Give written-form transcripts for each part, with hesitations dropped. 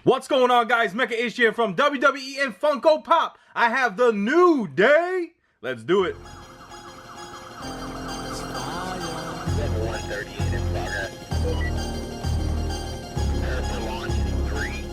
What's going on, guys? Mecha Xavier from WWE and Funko Pop. I have the New Day. Let's do it. Level 138 in progress. Prepare for launch in 3,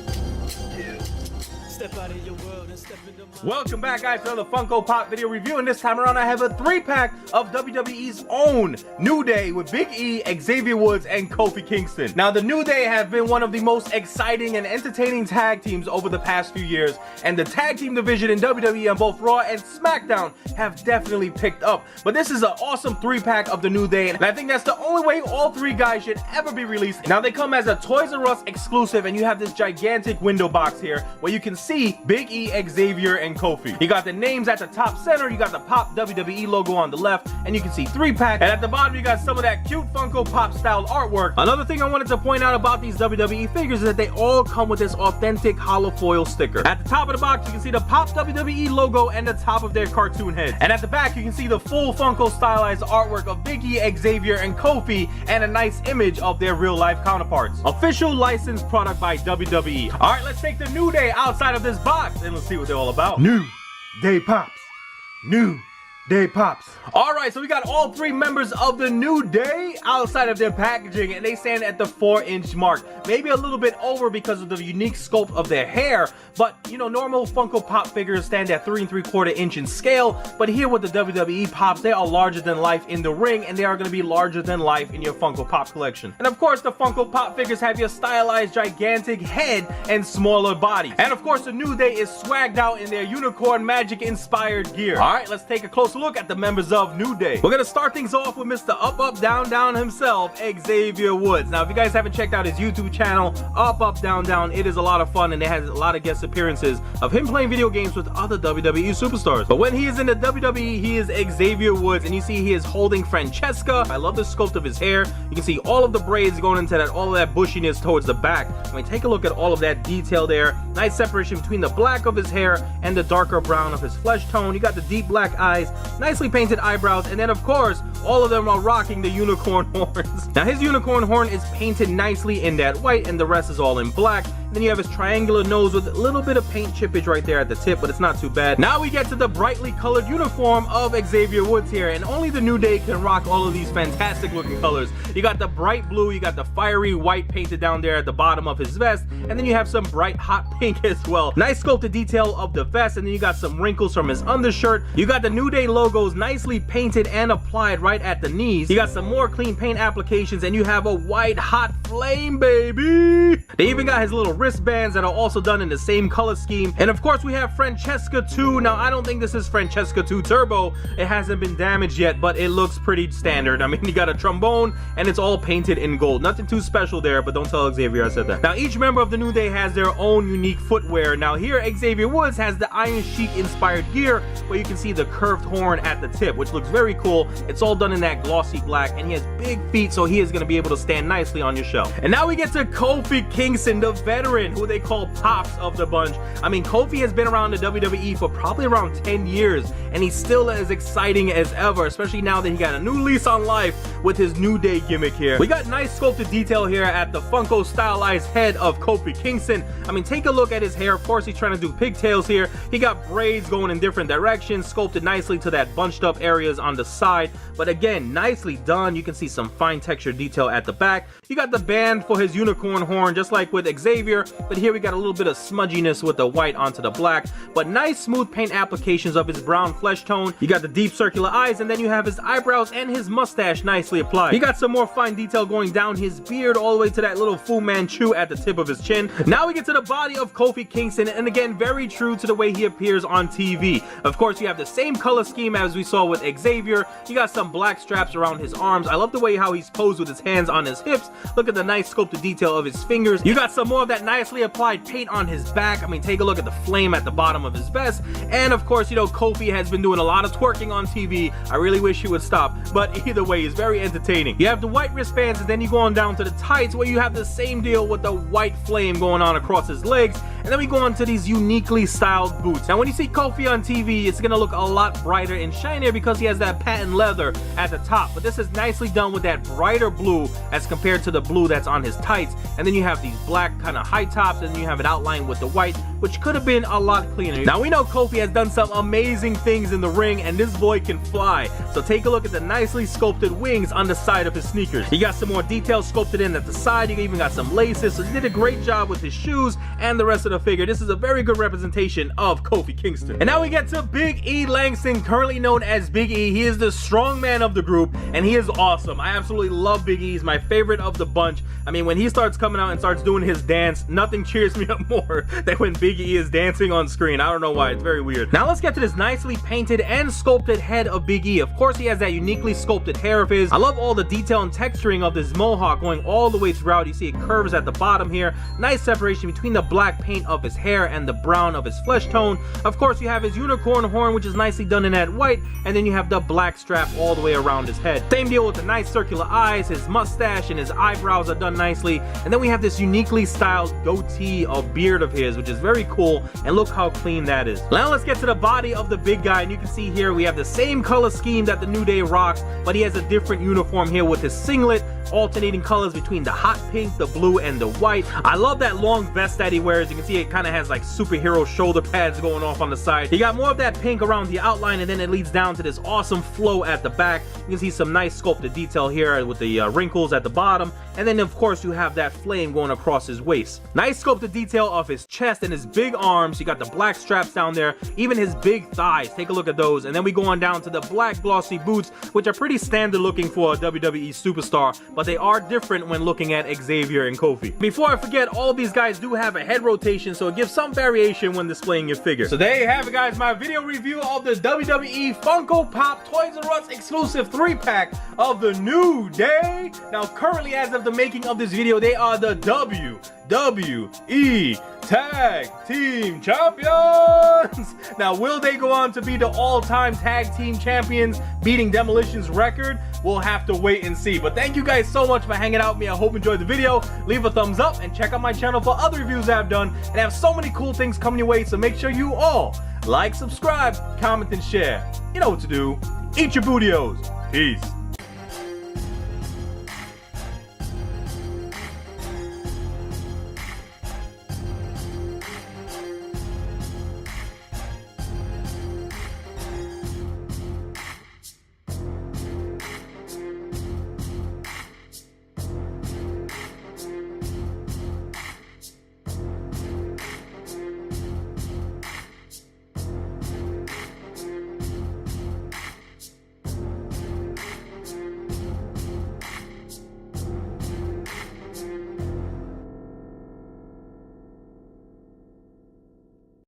2. Step out of your world and step into my... Welcome back, guys, to another Funko Pop video review. And this time around, I have a 3-pack of WWE's own New Day with Big E, Xavier Woods, and Kofi Kingston. Now, the New Day have been one of the most exciting and entertaining tag teams over the past few years, and the tag team division in WWE on both Raw and SmackDown have definitely picked up. But this is an awesome 3-pack of the New Day, and I think that's the only way all 3 guys should ever be released. Now, they come as a Toys R Us exclusive, and you have this gigantic window box here where you can see Big E, Xavier, and Kofi. You got the names at the top center, you got the Pop WWE logo on the left, and you can see 3-pack, and at the bottom you got some of that cute Funko Pop style artwork. Another thing I wanted to point out about these WWE figures is that they all come with this authentic hollow foil sticker. At the top of the box you can see the Pop WWE logo and the top of their cartoon heads, and at the back you can see the full Funko stylized artwork of Big E, Xavier, and Kofi, and a nice image of their real life counterparts. Official licensed product by WWE. Alright, let's take the New Day outside of this box and let's see what they're all about. New Day Pops. New Day Pops. Alright, so we got all 3 members of the New Day outside of their packaging, and they stand at the 4-inch mark. Maybe a little bit over because of the unique scope of their hair, but you know, normal Funko Pop figures stand at 3 3/4 inch in scale, but here with the WWE Pops, they are larger than life in the ring, and they are going to be larger than life in your Funko Pop collection. And of course, the Funko Pop figures have your stylized gigantic head and smaller bodies. And of course, the New Day is swagged out in their unicorn magic inspired gear. Alright, let's take a closer look at the members of New Day. We're gonna start things off with Mr. Up Up Down Down himself, Xavier Woods. Now, if you guys haven't checked out his YouTube channel, Up Up Down Down, it is a lot of fun, and it has a lot of guest appearances of him playing video games with other WWE superstars. But when he is in the WWE, he is Xavier Woods, and you see he is holding Francesca. I love the sculpt of his hair. You can see all of the braids going into that, all of that bushiness towards the back. I mean, take a look at all of that detail there. Nice separation between the black of his hair and the darker brown of his flesh tone. You got the deep black eyes, nicely painted eyebrows, and then of course all of them are rocking the unicorn horns. Now, his unicorn horn is painted nicely in that white, and the rest is all in black. And then you have his triangular nose with a little bit of paint chippage right there at the tip, but it's not too bad. Now we get to the brightly colored uniform of Xavier Woods here, and only the New Day can rock all of these fantastic looking colors. You got the bright blue, you got the fiery white painted down there at the bottom of his vest, and then you have some bright hot pink as well. Nice sculpted detail of the vest, and then you got some wrinkles from his undershirt. You got the New Day logos nicely painted and applied right at the knees. You got some more clean paint applications, and you have a white hot flame, baby. They even got his little wristbands that are also done in the same color scheme. And of course we have Francesca 2. Now, I don't think this is Francesca 2 Turbo. It hasn't been damaged yet, but it looks pretty standard. I mean, you got a trombone and it's all painted in gold. Nothing too special there, but don't tell Xavier I said that. Now, each member of the New Day has their own unique footwear. Now, here Xavier Woods has the Iron Sheik inspired gear where you can see the curved horn at the tip, which looks very cool. It's all done in that glossy black, and he has big feet, so he is going to be able to stand nicely on your shelf. And now we get to Kofi Kingston, the veteran, who they call Pops of the bunch. I mean, Kofi has been around the WWE for probably around 10 years, and he's still as exciting as ever, especially now that he got a new lease on life with his New Day gimmick here. We got nice sculpted detail here at the Funko stylized head of Kofi Kingston. I mean, take a look at his hair. Of course, he's trying to do pigtails here. He got braids going in different directions, sculpted nicely to that bunched up areas on the side, but again, nicely done. You can see some fine texture detail at the back. You got the band for his unicorn horn, just like with Xavier, but here we got a little bit of smudginess with the white onto the black, but nice smooth paint applications of his brown flesh tone. You got the deep circular eyes, and then you have his eyebrows and his mustache nicely applied. You got some more fine detail going down his beard all the way to that little Fu Manchu at the tip of his chin. Now we get to the body of Kofi Kingston, and again, very true to the way he appears on TV. Of course, you have the same color scheme as we saw with Xavier. You got some black straps around his arms. I love the way how he's posed with his hands on his hips. Look at the nice sculpted detail of his fingers. You got some more of that nicely applied paint on his back. I mean, take a look at the flame at the bottom of his vest. And of course, you know, Kofi has been doing a lot of twerking on TV. I really wish he would stop, but either way, it's very entertaining. You have the white wristbands, and then you go on down to the tights where you have the same deal with the white flame going on across his legs. And then we go on to these uniquely styled boots. Now when you see Kofi on TV, it's gonna look a lot brighter and shinier because he has that patent leather at the top, but this is nicely done with that brighter blue as compared to the blue that's on his tights. And then you have these black kind of high tops, and you have it outlined with the white, which could have been a lot cleaner. Now we know Kofi has done some amazing things in the ring, and this boy can fly. So take a look at the nicely sculpted wings on the side of his sneakers. He got some more details sculpted in at the side. You even got some laces, so he did a great job with his shoes and the rest of the figure. This is a very good representation of Kofi Kingston. And now we get to Big E Langston, currently known as Big E. He is the strong man of the group, and he is awesome. I absolutely love Big E. He's my favorite of the bunch. I mean, when he starts coming out and starts doing his dance, nothing cheers me up more than when Big E is dancing on screen. I don't know why, it's very weird. Now let's get to this nicely painted and sculpted head of Big E. Of course, he has that uniquely sculpted hair of his. I love all the detail and texturing of this mohawk going all the way throughout. You see it curves at the bottom here. Nice separation between the black paint of his hair and the brown of his flesh tone. Of course, you have his unicorn horn, which is nicely done in that white, and then you have the black strap all the way around his head. Same deal with the nice circular eyes. His mustache and his eyebrows are done nicely. And then we have this uniquely styled goatee or beard of his, which is very cool, and look how clean that is. Now let's get to the body of the big guy, and you can see here we have the same color scheme that the New Day rocks, but he has a different uniform here with his singlet, alternating colors between the hot pink, the blue, and the white. I love that long vest that he wears. You can see it kind of has like superhero shoulder pads going off on the side. You got more of that pink around the outline, and then it leads down to this awesome flow at the back. You can see some nice sculpted detail here with the wrinkles at the bottom, and then of course you have that flame going across his waist. Nice sculpted detail of his chest and his big arms. You got the black straps down there, even his big thighs. Take a look at those. And then we go on down to the black glossy boots, which are pretty standard looking for a WWE superstar, but they are different when looking at Xavier and Kofi. Before I forget, all these guys do have a head rotation, so it gives some variation when displaying your figure. So there you have it, guys, my video review of the WWE Funko Pop Toys R Us exclusive 3-pack of the New Day. Now currently, as of the making of this video, they are the WWE Tag Team Champions. Now, will they go on to be the all-time Tag Team Champions, beating Demolition's record? We'll have to wait and see. But thank you guys so much for hanging out with me. I hope you enjoyed the video. Leave a thumbs up and check out my channel for other reviews I've done. And I have so many cool things coming your way, so make sure you all like, subscribe, comment, and share. You know what to do. Eat your bootios. Peace.